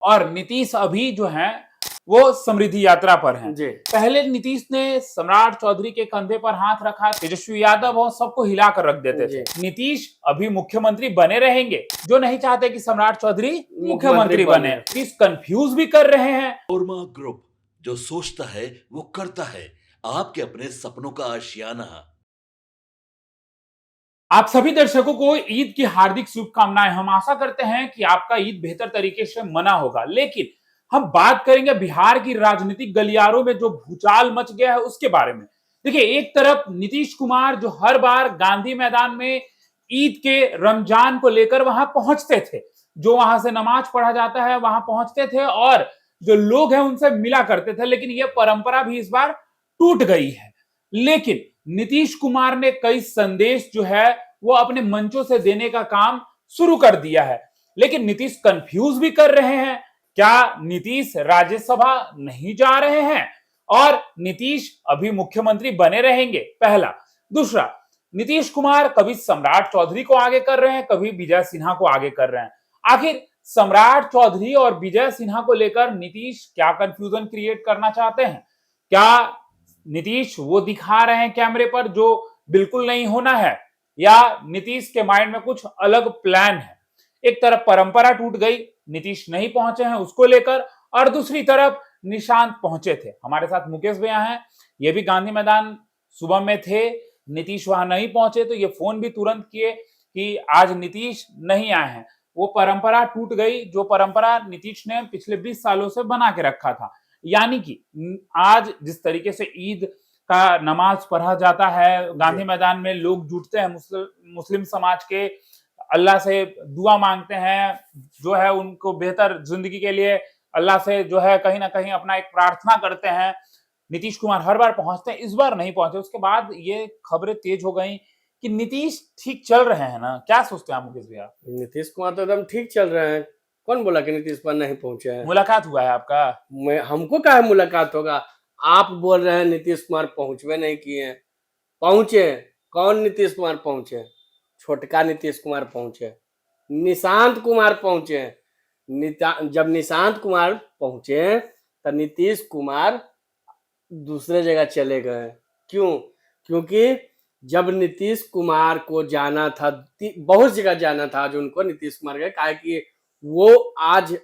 और नीतीश अभी जो है वो समृद्धि यात्रा पर हैं। पहले नीतीश ने सम्राट चौधरी के कंधे पर हाथ रखा, तेजस्वी यादव और सबको हिलाकर रख देते थे। नीतीश अभी मुख्यमंत्री बने रहेंगे, जो नहीं चाहते कि सम्राट चौधरी मुख्यमंत्री बने। नीतीश कंफ्यूज भी कर रहे हैं। कोरमा ग्रुप, जो सोचता है वो करता है, आपके अपने सपनों का आशियाना। आप सभी दर्शकों को ईद की हार्दिक शुभकामनाएं। हम आशा करते हैं कि आपका ईद बेहतर तरीके से मना होगा, लेकिन हम बात करेंगे बिहार की राजनीतिक गलियारों में जो भूचाल मच गया है उसके बारे में। देखिए, एक तरफ नीतीश कुमार जो हर बार गांधी मैदान में ईद के रमजान को लेकर वहां पहुंचते थे, जो वहां से नमाज पढ़ा जाता है वहां पहुंचते थे और जो लोग हैं उनसे मिला करते थे, लेकिन यह परंपरा भी इस बार टूट गई है। लेकिन नीतीश कुमार ने कई संदेश जो है वो अपने मंचों से देने का काम शुरू कर दिया है, लेकिन नीतीश कंफ्यूज भी कर रहे हैं। क्या नीतीश राज्यसभा नहीं जा रहे हैं और नीतीश अभी मुख्यमंत्री बने रहेंगे? पहला। दूसरा, नीतीश कुमार कभी सम्राट चौधरी को आगे कर रहे हैं, कभी विजय सिन्हा को आगे कर रहे हैं। आखिर सम्राट चौधरी और विजय सिन्हा को लेकर नीतीश क्या कंफ्यूजन क्रिएट करना चाहते हैं? क्या नीतीश वो दिखा रहे हैं कैमरे पर जो बिल्कुल नहीं होना है, या नीतीश के माइंड में कुछ अलग प्लान है? एक तरफ परंपरा टूट गई, नीतीश नहीं पहुंचे हैं उसको लेकर, और दूसरी तरफ निशांत पहुंचे थे। हमारे साथ मुकेश भैया हैं, ये भी गांधी मैदान सुबह में थे, नीतीश वहां नहीं पहुंचे तो ये फोन भी तुरंत किए कि आज नीतीश नहीं आए हैं। वो परंपरा टूट गई जो परंपरा नीतीश ने पिछले 20 सालों से बना के रखा था। यानी कि आज जिस तरीके से ईद का नमाज पढ़ा जाता है, गांधी मैदान में लोग जुटते हैं, मुस्लिम समाज के अल्लाह से दुआ मांगते हैं, जो है उनको बेहतर जिंदगी के लिए अल्लाह से जो है कहीं ना कहीं अपना एक प्रार्थना करते हैं। नीतीश कुमार हर बार पहुंचते हैं, इस बार नहीं पहुंचे। उसके बाद ये खबरें तेज हो गई कि नीतीश ठीक चल रहे हैं ना? क्या सोचते हैं आप मुकेश भैया? नीतीश कुमार तो एकदम ठीक चल रहे हैं। कौन बोला कि नीतीश कुमार नहीं पहुंचे हैं? मुलाकात हुआ है आपका? हमको क्या मुलाकात होगा? आप बोल रहे हैं नीतीश कुमार पहुंचवे नहीं किए हैं। पहुंचे। कौन नीतीश कुमार पहुंचे? छोटका नीतीश कुमार पहुंचे, निशांत कुमार पहुंचे। जब निशांत कुमार पहुंचे तो नीतीश कुमार दूसरे जगह चले गए। क्यों? क्योंकि जब नीतीश कुमार को जाना था, बहुत जगह जाना था आज उनको, नीतीश कुमार गए, काहे कि वो आज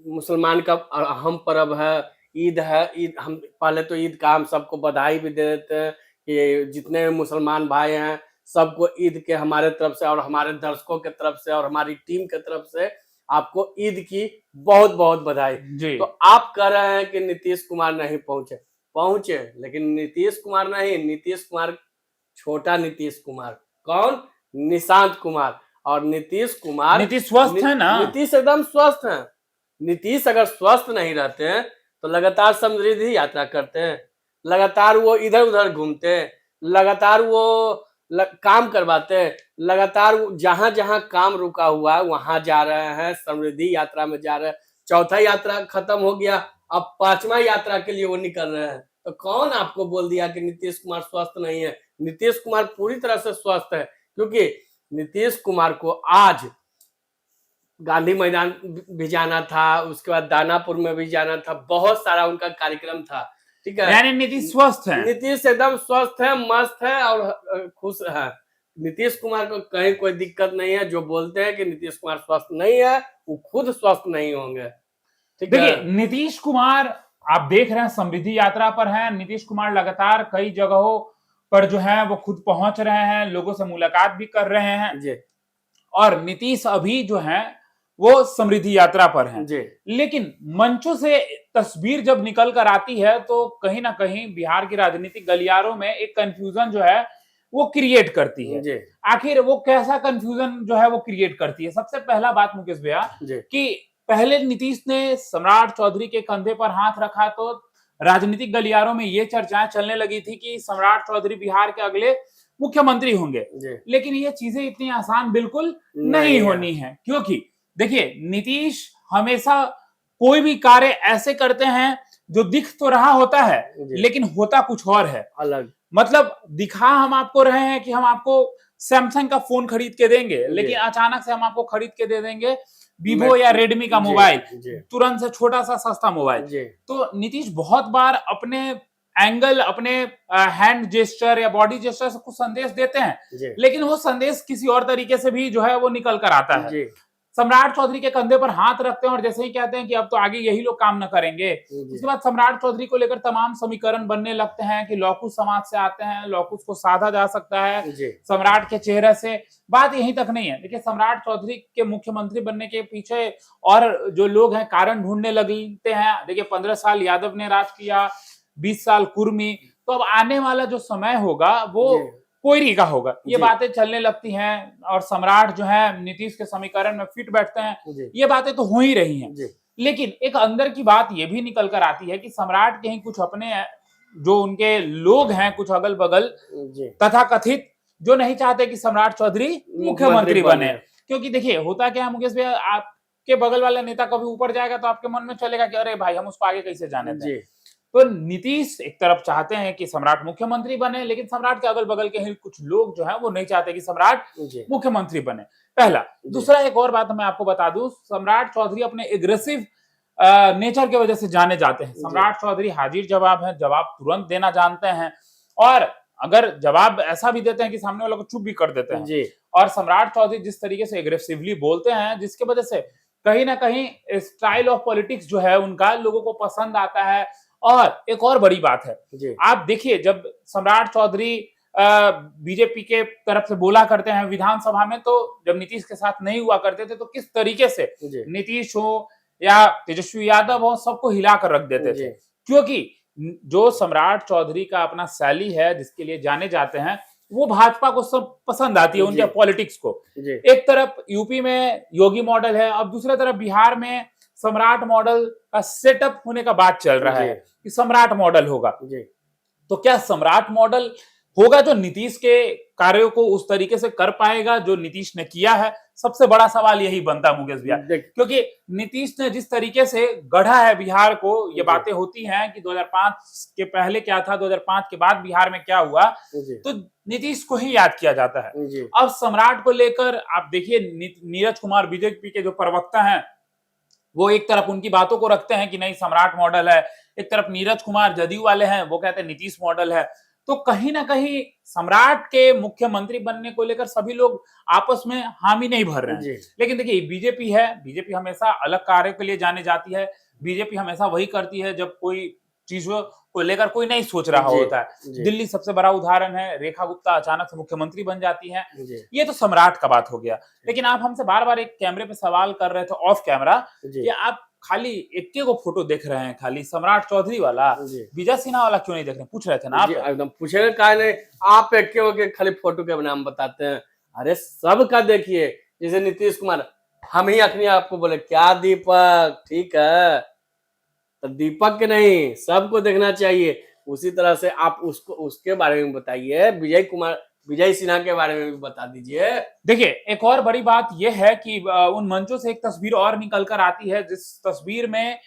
मुसलमान का अहम पर्व है, ईद है। ईद, हम पहले तो ईद का हम सबको बधाई भी दे देते हैं कि जितने मुसलमान भाई हैं सबको ईद के हमारे तरफ से और हमारे दर्शकों के तरफ से और हमारी टीम के तरफ से आपको ईद की बहुत बहुत बधाई। तो आप कह रहे हैं कि नीतीश कुमार नहीं पहुंचे। पहुंचे, लेकिन नीतीश कुमार नहीं, नीतीश कुमार, छोटा नीतीश कुमार। कौन? निशांत कुमार। और नीतीश कुमार, नीतीश स्वस्थ है ना? नीतीश एकदम स्वस्थ है। नीतीश अगर स्वस्थ नहीं रहते हैं तो लगातार समृद्धि यात्रा करते हैं, लगातार वो इधर उधर घूमते हैं, लगातार वो काम करवाते हैं, लगातार जहां जहां काम रुका हुआ है वहां जा रहे हैं, समृद्धि यात्रा में जा रहे हैं। चौथा यात्रा खत्म हो गया, अब 5वां यात्रा के लिए वो निकल रहे हैं। तो कौन आपको बोल दिया कि नीतीश कुमार स्वस्थ नहीं है? नीतीश कुमार पूरी तरह से स्वस्थ है, क्योंकि नीतीश कुमार को आज गांधी मैदान भी जाना था, उसके बाद दानापुर में भी जाना था, बहुत सारा उनका कार्यक्रम था। ठीक है, यानी नीतीश स्वस्थ है? नीतीश एकदम स्वस्थ है, मस्त है और खुश है। नीतीश कुमार को कहीं कोई दिक्कत नहीं है। जो बोलते हैं कि नीतीश कुमार स्वस्थ नहीं है, वो खुद स्वस्थ नहीं होंगे। देखिए, नीतीश कुमार आप देख रहे हैं समृद्धि यात्रा पर हैं। नीतीश कुमार लगातार कई जगहों पर जो है वो खुद पहुंच रहे हैं, लोगों से मुलाकात भी कर रहे हैं जी। और नीतीश अभी जो है वो समृद्धि यात्रा पर हैं। लेकिन मंचों से तस्वीर जब निकल कर आती है तो कहीं ना कहीं बिहार की राजनीतिक गलियारों में एक कंफ्यूजन जो है वो क्रिएट करती है। आखिर वो कैसा कंफ्यूजन जो है वो क्रिएट करती है? सबसे पहला बात मुकेश भैया, कि पहले नीतीश ने सम्राट चौधरी के कंधे पर हाथ रखा तो राजनीतिक गलियारों में ये चर्चाएं चलने लगी थी कि सम्राट चौधरी बिहार के अगले मुख्यमंत्री होंगे। लेकिन ये चीजें इतनी आसान बिल्कुल नहीं होनी है, क्योंकि देखिए, नीतीश हमेशा कोई भी कार्य ऐसे करते हैं जो दिख तो रहा होता है लेकिन होता कुछ और है अलग। मतलब दिखा हम आपको रहे हैं कि हम आपको सैमसंग का फोन खरीद के देंगे, लेकिन अचानक से हम आपको खरीद के दे देंगे वीवो या रेडमी का जी, मोबाइल, जी, तुरंत से छोटा सा सस्ता मोबाइल। जी, तो नीतीश बहुत बार अपने एंगल, अपने हैंड जेस्चर या बॉडी जेस्चर से कुछ संदेश देते हैं, जी, लेकिन वो संदेश किसी और तरीके से भी जो है वो निकल कर आता है। जी, सम्राट चौधरी के कंधे पर हाथ रखते हैं और जैसे ही कहते हैं कि अब तो आगे यही लोग काम न करेंगे, जी, उसके बाद सम्राट चौधरी को लेकर तमाम समीकरण बनने लगते हैं कि लौकुश समाज से आते हैं, लौकुश को साधा जा सकता है जी, सम्राट के चेहरे से। बात यहीं तक नहीं है, देखिए सम्राट चौधरी के मुख्यमंत्री बनने के पीछे और जो लोग हैं कारण ढूंढने लगते हैं। देखिए 15 साल यादव ने राज किया, 20 साल कुर्मी, तो अब आने वाला जो समय होगा वो जी, कोयरी का होगा। ये जी, बातें चलने लगती हैं और सम्राट जो है नीतीश के समीकरण में फिट बैठते हैं। जी, ये बातें तो हो ही रही हैं। जी, लेकिन एक अंदर की बात ये भी निकल कर आती है कि सम्राट कहीं कुछ अपने जो उनके लोग हैं कुछ अगल-बगल जी, तथाकथित जो नहीं चाहते कि सम्राट चौधरी मुख्यमंत्री मुख्यमंत्री बने। बने। क्योंकि देखिए होता क्या है मुकेश भैया, आपके बगल वाला नेता कभी ऊपर जाएगा तो आपके मन में चलेगा कि अरे भाई हम उसको आगे कैसे जाने दें। जी, तो नीतीश एक तरफ चाहते हैं कि सम्राट मुख्यमंत्री बने, लेकिन सम्राट के अगल बगल के ही कुछ लोग जो हैं वो नहीं चाहते कि सम्राट जी, मुख्यमंत्री बने। पहला। जी, दूसरा एक और बात मैं आपको बता दूं, सम्राट चौधरी अपने एग्रेसिव नेचर की वजह से जाने जाते हैं। जी, सम्राट चौधरी हाजिर जवाब है, जवाब तुरंत देना जानते हैं और अगर जवाब ऐसा भी देते हैं कि सामने वालों को चुप भी कर देते हैं। जी, और सम्राट चौधरी जिस तरीके से एग्रेसिवली बोलते हैं, जिसकी वजह से कहीं ना कहीं स्टाइल ऑफ पॉलिटिक्स जो है उनका लोगों को पसंद आता है। और एक और बड़ी बात है, जी, आप देखिए जब सम्राट चौधरी बीजेपी के तरफ से बोला करते हैं विधानसभा में, तो जब नीतीश के साथ नहीं हुआ करते थे तो किस तरीके से जी, नीतीश हो या तेजस्वी यादव हो सबको हिलाकर रख देते थे। जी, क्योंकि जो सम्राट चौधरी का अपना शैली है जिसके लिए जाने जाते हैं, वो भाजपा को सब पसंद आती है, उनके जी, पॉलिटिक्स को। जी, एक तरफ यूपी में योगी मॉडल है, अब दूसरी तरफ बिहार में सम्राट मॉडल का सेटअप होने का बात चल रहा जी, है कि सम्राट मॉडल होगा। जी, तो क्या सम्राट मॉडल होगा जो नीतीश के कार्यों को उस तरीके से कर पाएगा जो नीतीश ने किया है? सबसे बड़ा सवाल यही बनता है मुकेश भैया। देख क्योंकि नीतीश ने जिस तरीके से गढ़ा है बिहार को, ये जी, बातें होती हैं कि 2005 के पहले क्या था, 2005 के बाद बिहार में क्या हुआ, जी, तो नीतीश को ही याद किया जाता है। जी, अब सम्राट को लेकर आप देखिए नीरज कुमार बीजेपी के जो प्रवक्ता हैं, वो एक तरफ उनकी बातों को रखते हैं कि नहीं सम्राट मॉडल है, एक तरफ नीरज कुमार जदयू वाले हैं वो कहते हैं नीतीश मॉडल है। तो कहीं ना कहीं सम्राट के मुख्यमंत्री बनने को लेकर सभी लोग आपस में हामी नहीं भर रहे हैं। जी, लेकिन देखिए बीजेपी है, बीजेपी हमेशा अलग कार्य के लिए जाने जाती है। बीजेपी हमेशा वही करती है जब कोई चीजों को लेकर कोई नहीं सोच रहा जी, होता है। जी, दिल्ली सबसे बड़ा उदाहरण है, रेखा गुप्ता अचानक से मुख्यमंत्री बन जाती है। जी, ये तो सम्राट का बात हो गया। लेकिन आप हमसे बार बार एक कैमरे पे सवाल कर रहे थे ऑफ कैमरा जी, कि आप खाली इक्के को फोटो देख रहे हैं, खाली सम्राट चौधरी वाला, जी, विजय सिन्हा वाला क्यों नहीं देख रहे? पूछ रहे थे ना जी, आप। एकदम पूछेगा काहे नहीं, आप एक के खाली फोटो के नाम बताते हैं। अरे सबका देखिए, जैसे नीतीश कुमार, हम ही अखनी आपको बोले क्या दीपक ठीक है, तो दीपक के नहीं सबको देखना चाहिए। उसी तरह से आप उसको उसके बारे में बताइए, विजय सिन्हा के बारे में भी बता दीजिए। देखिए एक और बड़ी बात यह है कि उन मंचों से एक तस्वीर और निकल कर आती है जिस तस्वीर में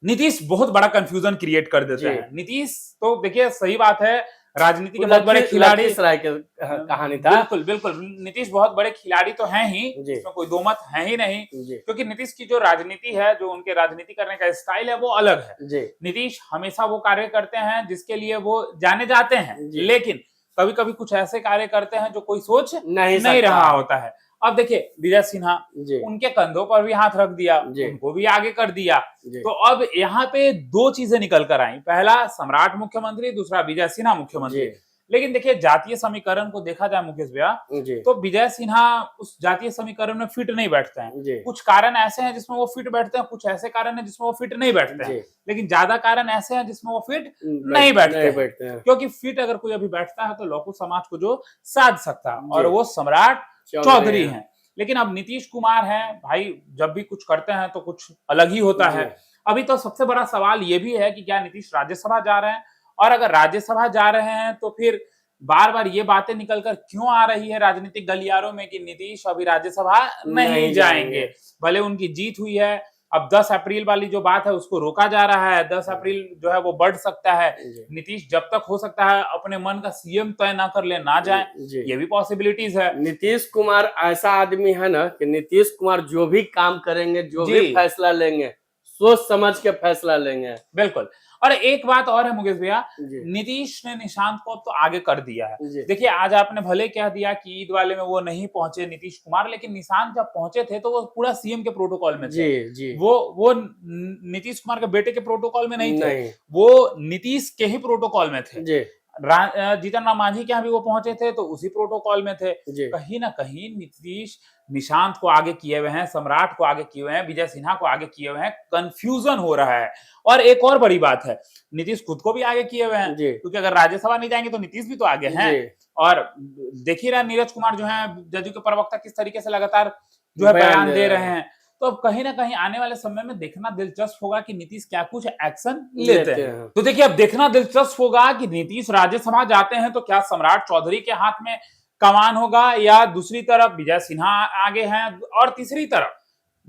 नीतीश बहुत बड़ा कंफ्यूजन क्रिएट कर देते जी, हैं। नीतीश तो देखिए सही बात है, राजनीति के वो बहुत बड़े खिलाड़ी। लखीसराय के कहानी था। बिल्कुल बिल्कुल, नीतीश बहुत बड़े खिलाड़ी तो हैं ही, जी, इसमें कोई दो मत है ही नहीं। जी, क्योंकि नीतीश की जो राजनीति है, जो उनके राजनीति करने का स्टाइल है वो अलग है। जी, नीतीश हमेशा वो कार्य करते हैं जिसके लिए वो जाने जाते हैं, जी, लेकिन कभी कभी कुछ ऐसे कार्य करते हैं जो कोई सोच नहीं नहीं सकता। रहा होता है। अब देखिए विजय सिन्हा, जी, उनके कंधों पर भी हाथ रख दिया, जी, उनको भी आगे कर दिया। जी, तो अब यहाँ पे दो चीजें निकल कर आई, पहला सम्राट मुख्यमंत्री, दूसरा विजय सिन्हा मुख्यमंत्री। जी, लेकिन देखिए जातीय समीकरण को देखा जाए मुकेश भैया, जी, तो विजय सिन्हा उस जातीय समीकरण में फिट नहीं बैठते हैं। जी, कुछ कारण ऐसे हैं जिसमें वो फिट बैठते हैं, कुछ ऐसे कारण हैं जिसमें वो फिट नहीं बैठते हैं। जी, लेकिन ज्यादा कारण ऐसे हैं जिसमें वो फिट नहीं बैठते हैं। बैठते हैं। क्योंकि फिट अगर कोई अभी बैठता है तो लौकिक समाज को जो साध सकता है, और जी, वो सम्राट चौधरी चौधरी हैं। हैं। लेकिन अब नीतीश कुमार हैं भाई, जब भी कुछ करते हैं तो कुछ अलग ही होता जी, है। अभी तो सबसे बड़ा सवाल ये भी है कि क्या नीतीश राज्यसभा जा रहे हैं, और अगर राज्यसभा जा रहे हैं तो फिर बार बार ये बातें निकलकर क्यों आ रही है राजनीतिक गलियारों में कि नीतीश अभी राज्यसभा नहीं नहीं जाएंगे। जाएंगे। भले उनकी जीत हुई है, अब 10 अप्रैल वाली जो बात है उसको रोका जा रहा है, 10 अप्रैल जो है वो बढ़ सकता है। जी नीतीश जब तक हो सकता है अपने मन का सीएम तय ना कर ले, ना जाए, जी ये भी पॉसिबिलिटीज है। नीतीश कुमार ऐसा आदमी है ना कि नीतीश कुमार जो भी काम करेंगे, जो भी जी फैसला लेंगे, सोच समझ के फैसला लेंगे। बिल्कुल। और एक बात और है मुकेश भैया, जी नीतीश ने निशांत को अब तो आगे कर दिया है। जी देखिए आज आपने भले कह दिया कि ईद वाले में वो नहीं पहुंचे नीतीश कुमार, लेकिन निशांत जब पहुंचे थे तो वो पूरा सीएम के प्रोटोकॉल में थे। जी जी वो नीतीश कुमार के बेटे के प्रोटोकॉल में नहीं थे, नहीं वो नीतीश के ही प्रोटोकॉल में थे। जी जीतन राम मांझी के यहाँ भी वो पहुंचे थे तो उसी प्रोटोकॉल में थे। जी कहीं ना कहीं नीतीश निशांत को आगे किए हुए हैं, सम्राट को आगे किए हुए हैं, विजय सिन्हा को आगे किए हुए हैं, कंफ्यूजन हो रहा है। और एक और बड़ी बात है, नीतीश खुद को भी आगे किए हुए हैं, जी क्योंकि अगर राज्यसभा नहीं जाएंगे तो नीतीश भी तो आगे हैं। जी और देख ही रहे नीरज कुमार जो है जदयू के प्रवक्ता किस तरीके से लगातार जो है बयान दे रहे हैं। तो अब कहीं ना कहीं आने वाले समय में देखना दिलचस्प होगा कि नीतीश क्या कुछ एक्शन लेते हैं। तो देखिए अब देखना दिलचस्प होगा कि नीतीश राज्यसभा जाते हैं तो क्या सम्राट चौधरी के हाथ में कमान होगा, या दूसरी तरफ विजय सिन्हा आगे हैं, और तीसरी तरफ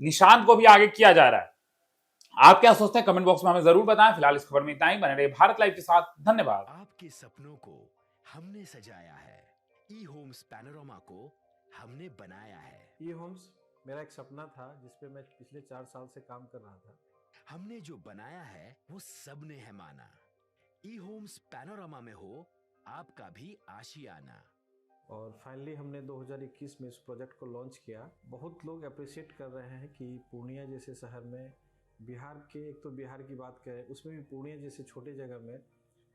निशांत को भी आगे किया जा रहा है। आप क्या सोचते हैं कमेंट बॉक्स में हमें जरूर बताएं। फिलहाल इस खबर में इतना ही। बने रहिए भारत लाइव के साथ। धन्यवाद। आपके सपनों को हमने सजाया है, ई होम्स पैनोरमा को हमने बनाया है। ई होम्स मेरा एक सपना था जिसपे मैं पिछले 4 साल से काम कर रहा था। हमने जो बनाया है वो सबने है माना। ई होम्स पैनोरमा में हो आपका भी आशियाना। और फाइनली हमने 2021 में इस प्रोजेक्ट को लॉन्च किया। बहुत लोग अप्रिशिएट कर रहे हैं कि पूर्णिया जैसे शहर में, बिहार के, एक तो बिहार की बात करें उसमें भी पूर्णिया जैसे छोटे जगह में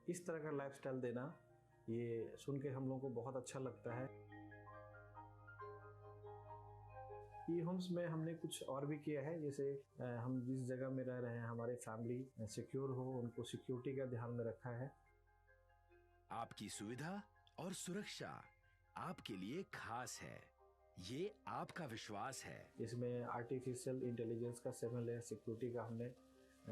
इस तरह का लाइफस्टाइल देना, ये सुन के हम लोगों को बहुत अच्छा लगता है। ई होम्स में हमने कुछ और भी किया है, जैसे हम जिस जगह में रह रहे हैं हमारे फैमिली सिक्योर हो, उनको सिक्योरिटी का ध्यान में रखा है। आपकी सुविधा और सुरक्षा आपके लिए खास है, ये आपका विश्वास है। इसमें आर्टिफिशियल इंटेलिजेंस का 7 लेयर सिक्योरिटी का हमने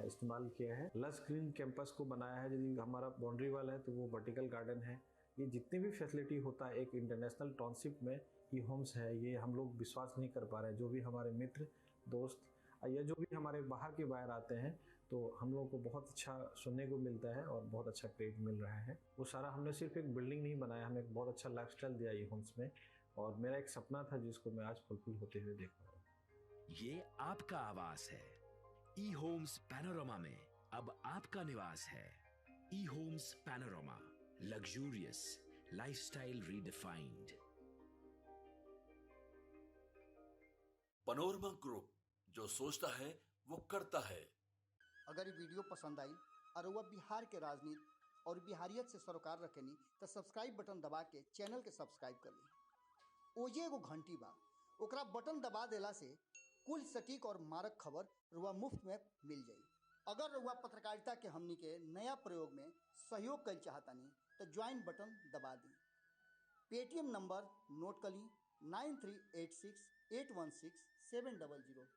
इस्तेमाल किया है। लस ग्रीन कैंपस को बनाया है। यदि हमारा बाउंड्री वाल है तो वो वर्टिकल गार्डन है। ये जितनी भी फैसिलिटी होता है एक इंटरनेशनल टाउनशिप में ई होम्स है, ये हम लोग विश्वास नहीं कर पा रहे हैं। जो भी हमारे मित्र दोस्त या जो भी हमारे बाहर के बाहर आते हैं तो हम लोगों को बहुत अच्छा सुनने को मिलता है और बहुत अच्छा क्रेडिट मिल रहा है। वो सारा हमने सिर्फ एक बिल्डिंग नहीं बनाया, हमें एक बहुत अच्छा लाइफस्टाइल दिया ई होम्स में, और मेरा एक सपना था जिसको मैं आज फुलफिल होते हुए देख रहा हूँ। ये आपका आवास है। ई होम्स पैनोरमा में अब आपका निवास है। E homes Panorama, luxurious lifestyle redefined. Panorama group, जो सोचता है वो करता है। अगर ये वीडियो पसंद आई और वह बिहार के राजनीति और बिहारियत से सरोकार रखेनी तो सब्सक्राइब बटन दबा के चैनल के सब्सक्राइब कर ली। ओजे एगो घंटी बा, ओकरा बटन दबा देला से कुल सटीक और मारक खबर रुआ मुफ्त में मिल जाई। अगर रुआ पत्रकारिता के हमनी के नया प्रयोग में सहयोग कर चाहतानी तो ज्वाइन बटन दबा दी। पेटीएम नंबर नोट कर ली 9386816700।